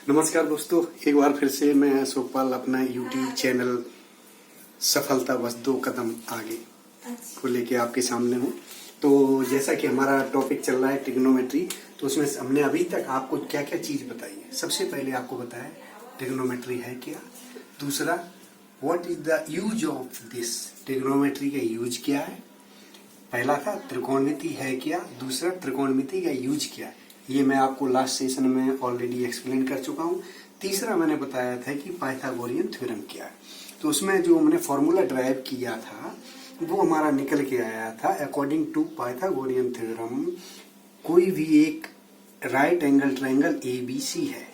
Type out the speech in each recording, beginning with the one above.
नमस्कार दोस्तों, एक बार फिर से मैं अशोक पाल अपना YouTube चैनल सफलता बस 2 कदम आगे को लेके आपके सामने हूँ। तो जैसा कि हमारा टॉपिक चल रहा है ट्रिग्नोमेट्री, तो उसमें हमने अभी तक आपको क्या क्या चीज़ बताई है। सबसे पहले आपको बताया ट्रिग्नोमेट्री है क्या, दूसरा what is the use of this, trigonometry का यूज क्या है। पहला था त्रिकोणमिति है क्या, दूसरा त्रिकोणमिति का यूज क्या है। ये मैं आपको लास्ट सेशन में ऑलरेडी एक्सप्लेन कर चुका हूँ। तीसरा मैंने बताया था कि पाइथागोरियन थ्योरम क्या है। तो उसमें जो हमने फॉर्मूला ड्राइव किया था वो हमारा निकल के आया था अकॉर्डिंग टू पाइथागोरियन थ्योरम कोई भी एक राइट एंगल ट्रायंगल ABC है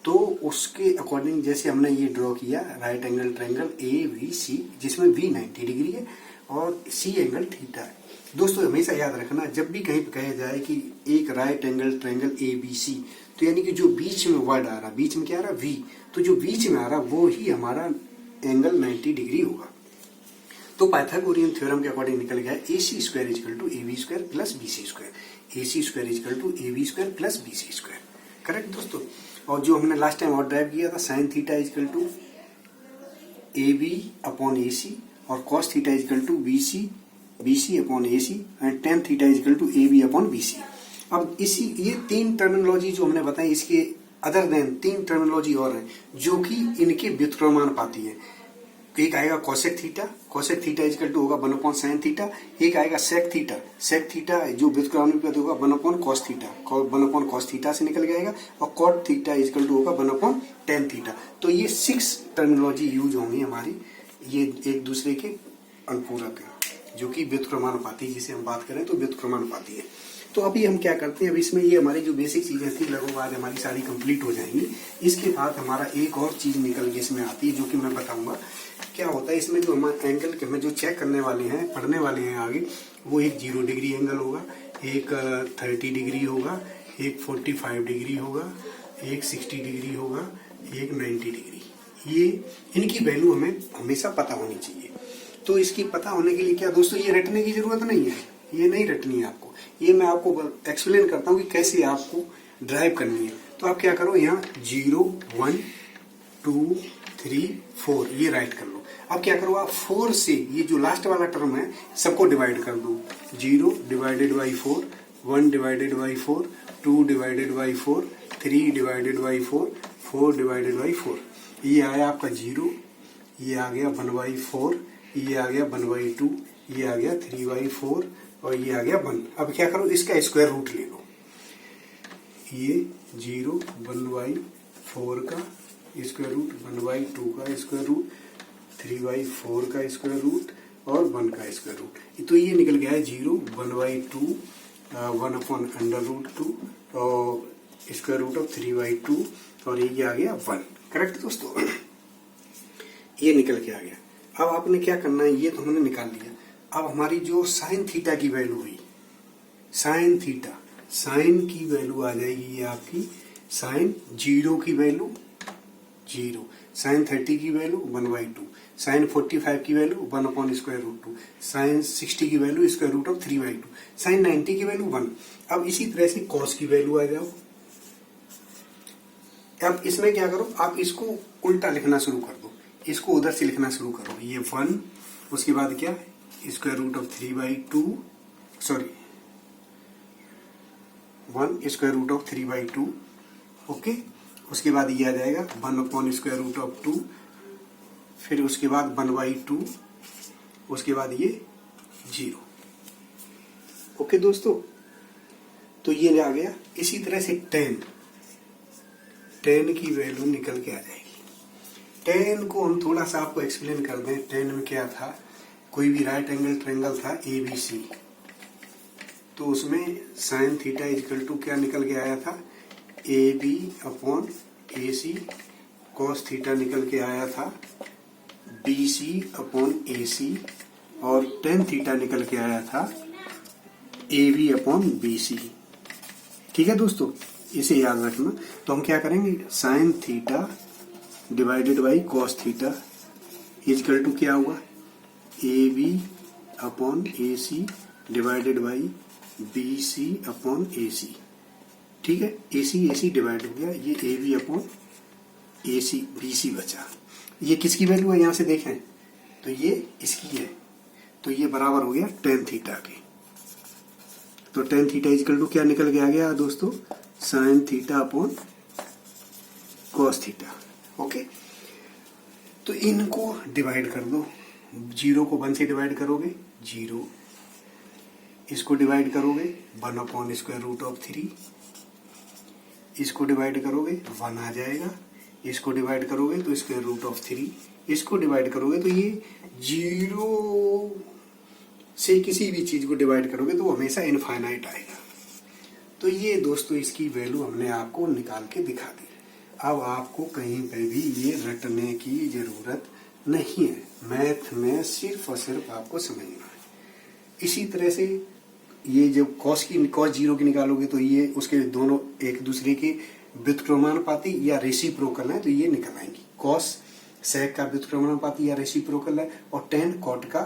तो उसके अकॉर्डिंग जैसे हमने ये ड्रॉ किया राइट एंगल ट्रायंगल ABC जिसमें V 90 डिग्री है और C एंगल थीटा है। दोस्तों हमेशा याद रखना, जब भी कहीं कहा जाए कि एक राइट एंगल ट्रायंगल ABC, तो यानी कि जो बीच में वर्ड आ रहा, बीच में क्या आ रहा V, तो जो बीच में आ रहा वो ही हमारा एंगल 90 डिग्री होगा। तो पाइथागोरियन थ्योरम के अकॉर्डिंग निकल गया AC square equal to AB square plus BC square, AC square equal to AB square plus BC square. Correct दोस्तों। और जो हमने लास्ट टाइम और ड्राइव किया था sine theta equal to AB upon AC और cos theta equal to BC upon AC and tan theta equal to AB upon BC। अब इसी ये तीन टर्मिनोलॉजी जो हमने बताई, इसके अदर देन तीन टर्मिनोलॉजी और हैं जो कि इनके व्युत्क्रमानुपाती है। एक आएगा कोसेक थीटा इक्वल टू होगा 1 अपॉन साइन थीटा। एक आएगा सेक थीटा जो व्युत्क्रमानुपाती होगा 1 upon cos theta, 1 upon cos theta से निकल जाएगा। और कॉट थीटा इक्वल टू होगा 1 अपॉन टेन थीटा। तो ये 6 टर्मिनोलॉजी यूज होंगी हमारी, ये एक दूसरे के अनुपूरक है जो कि व्युत्क्रमानुपाती, जिसे हम बात करें तो व्युत्क्रमानुपाती है। तो अभी हम क्या करते हैं, अब इसमें ये हमारी जो बेसिक चीजें थी लगभग आज हमारी सारी कंप्लीट हो जाएंगी। इसके बाद हमारा एक और चीज निकल के इसमें आती है जो कि मैं बताऊंगा क्या होता है इसमें। जो हमारे एंगल के हमें जो चेक करने वाले हैं, पढ़ने वाले हैं आगे, वो एक 0 डिग्री एंगल होगा, एक 30 डिग्री होगा, एक 45 डिग्री होगा, एक 60 डिग्री होगा, एक 90 डिग्री। ये इनकी वैल्यू हमें हमेशा पता होनी चाहिए। तो इसकी पता होने के लिए क्या दोस्तों, ये रटने की जरूरत नहीं है, ये नहीं रटनी है आपको, ये मैं आपको एक्सप्लेन करता हूँ कि कैसे आपको ड्राइव करनी है। तो आप क्या करो, यहाँ 0 1 2 3 4 ये राइट कर लो। अब क्या करो, आप 4 से ये जो लास्ट वाला टर्म है सबको डिवाइड कर दो। 0 divided by 4, 1 divided by 4, 2 divided by 4, 3 divided by 4, 4 divided by 4। ये आया आपका 0, ये आ गया 1/4, ये आ गया 1/2, ये आ गया 3/4 और ये आ गया 1। अब क्या करो, इसका स्क्वायर रूट ले लो। ये 0 1/4 का स्क्वायर रूट, 1/2 का स्क्वायर रूट, 3/4 का स्क्वायर रूट और 1 का स्क्वायर रूट। तो ये निकल गया है 0 1/2 1 अपॉन √2 और स्क्वायर रूट ऑफ 3/2 और ये आ गया 1। करेक्ट दोस्तों, ये निकल के आ गया। अब आपने क्या करना है, ये तो हमने निकाल लिया। अब हमारी जो साइन थीटा की वैल्यू हुई, साइन थीटा, साइन की वैल्यू आ जाएगी ये आपकी, साइन 0 की वैल्यू 0, साइन 30 की वैल्यू 1/2, साइन 45 की value 1 upon square root 2, sine 60 की value square root of 3/2, sine 90 की वैल्यू 1। अब इसी तरह से कॉस की वैल्यू आ जाओ। अब इसमें क्या करो, आप इसको उल्टा लिखना शुरू कर दो, इसको उधर से लिखना शुरू करो। ये 1, उसके बाद क्या, square root of 3/2, sorry 1 square root of 3/2, okay. उसके बाद ये आ जाएगा 1 अपॉन स्क्वायर रूट ऑफ 2, फिर उसके बाद 1/2, उसके बाद ये 0। ओके दोस्तों, तो ये आ गया। इसी तरह से टेन की वैल्यू निकल के आ जाएगी। टेन को हम थोड़ा सा आपको एक्सप्लेन कर दें। टेन में क्या था, कोई भी राइट एंगल ट्रायंगल था ABC, तो उसमें साइन थीटा इक्वल टू क्या निकल के आया था, AB upon AC, cos theta निकल के आया था BC अपॉन AC और टेन थीटा निकल के आया था AB अपॉन BC। ठीक है दोस्तों, इसे याद रखना। तो हम क्या करेंगे, sine theta divided by cos theta equal to क्या हुआ, AB upon AC divided by BC upon AC। ठीक है, AC डिवाइड हो गया, ये AB अपॉन AC BC बचा। ये किसकी वैल्यू है यहाँ से देखें तो ये इसकी है, तो ये बराबर हो गया tan थीटा के। तो tan थीटा इक्वल टू क्या निकल के आ गया दोस्तों, sin theta upon cos theta. Okay, तो इनको डिवाइड कर दो, 0 को 1 से डिवाइड करोगे 0, इसको डिवाइड करोगे 1 अपॉन स्क्वायर रूट ऑफ 3, इसको डिवाइड करोगे 1 आ जाएगा, इसको डिवाइड करोगे तो स्क्वायर रूट ऑफ 3, इसको डिवाइड करोगे तो ये 0 से किसी भी चीज को डिवाइड करोगे तो वो हमेशा इनफाइनाइट आएगा। तो ये दोस्तों इसकी वैल्यू हमने आपको निकाल के दिखा दी। अब आपको कहीं पे भी ये रटने की जरूरत नहीं है, मैथ में सिर्फ और सिर्फ आपको समझना है। इसी तरह से ये जब cos 0 की निकालोगे तो ये उसके दोनों एक दूसरे के व्युत्क्रमानुपाती या रेसिप्रोकल है, तो ये निकल आएंगी। cos sec का व्युत्क्रमानुपाती या रेसिप्रोकल है और tan cot का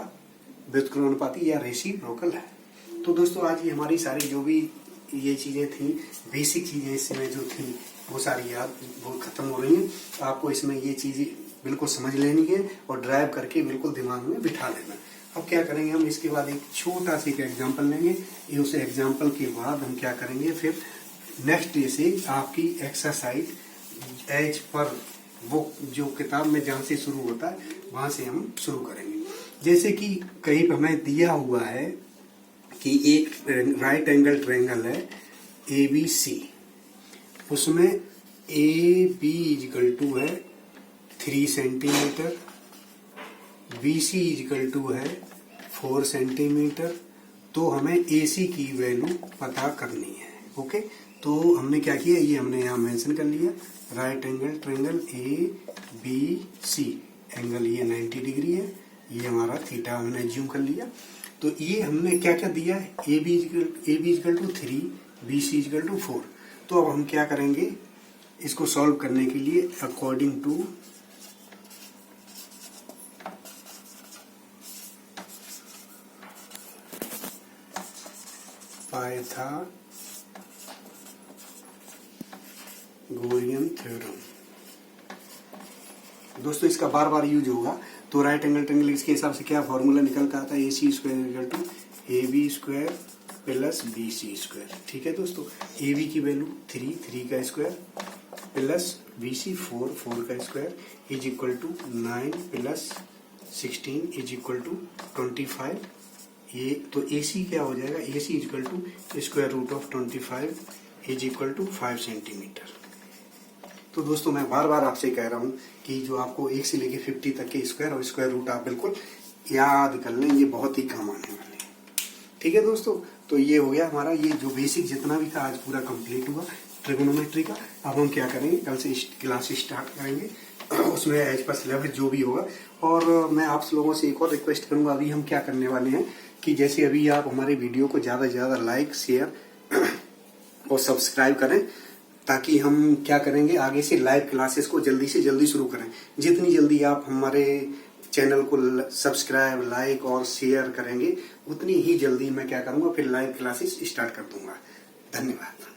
व्युत्क्रमानुपाती या रेसिप्रोकल है। तो दोस्तों आज ये हमारी सारी जो भी ये चीजें थी, बेसिक चीजें इसमें जो थी वो सारी याद वो खत्म हो रही हैं। आपको इसमें ये चीजें बिल्कुल समझ लेनी है और ड्राइव करके बिल्कुल दिमाग में बिठा लेना। अब क्या करेंगे हम, इसके बाद एक छोटा सा एग्जाम्पल लेंगे, ये उस एग्जाम्पल के बाद हम क्या करेंगे फिर नेक्स्ट डे से आपकी एक्सरसाइज एज पर वो जो किताब में जहाँ से शुरू होता है वहां से हम शुरू करेंगे। जैसे कि कहीं पर हमें दिया हुआ है कि एक राइट एंगल ट्रायंगल है ABC, उसमें AB इक्वल टू है 3 सेंटीमीटर, BC इक्वल टू है 4 सेंटीमीटर। तो हमें AC की वैल्यू पता करनी है। ओके, तो हमने क्या किया, ये हमने यहाँ मेंशन कर लिया, right angle triangle ABC, angle ये 90 डिग्री है, ये हमारा थीटा हमने एज्यूम कर लिया। तो ये हमने क्या क्या दिया है, AB equal to 3, BC equal to 4। तो अब हम क्या करेंगे, इसको सॉल्व करने के लिए अकॉर्डिंग टू पाइथागोरियन थ्योरम, दोस्तों इसका बार बार यूज होगा। तो राइट एंगल ट्रायंगल इसके हिसाब से क्या फॉर्मूला निकल का आता है, AC square equal to AB square plus BC square. ठीक है दोस्तों, AB की वैल्यू 3 का स्क्वायर प्लस BC 4 का square is equal to 9 plus 16 is equal to 25। ये तो AC क्या हो जाएगा, AC is equal to square root of 25 is equal to 5 centimetre. तो दोस्तों मैं बार बार आपसे कह रहा हूं कि जो आपको 1 से लेके 50 तक के स्क्वायर और स्क्वायर रूट आप बिल्कुल याद कर लें, ये बहुत ही काम आने वाले हैं। ठीक है दोस्तों, तो ये हो गया हमारा ये जो बेसिक जितना भी था आज पूरा कंप्लीट हुआ ट्रिगोनोमेट्री का। अब हम क्या करेंगे, कल से क्लास स्टार्ट करेंगे, उसमें एज पर सिलेबस जो भी होगा। और मैं आप लोगों से एक और रिक्वेस्ट करूंगा, अभी हम क्या करने वाले हैं कि जैसे अभी आप हमारे वीडियो को ज्यादा से ज्यादा लाइक शेयर और सब्सक्राइब करें, ताकि हम क्या करेंगे आगे से लाइव क्लासेस को जल्दी से जल्दी शुरू करें। जितनी जल्दी आप हमारे चैनल को सब्सक्राइब लाइक और शेयर करेंगे उतनी ही जल्दी मैं क्या करूंगा फिर लाइव क्लासेस स्टार्ट कर दूंगा। धन्यवाद।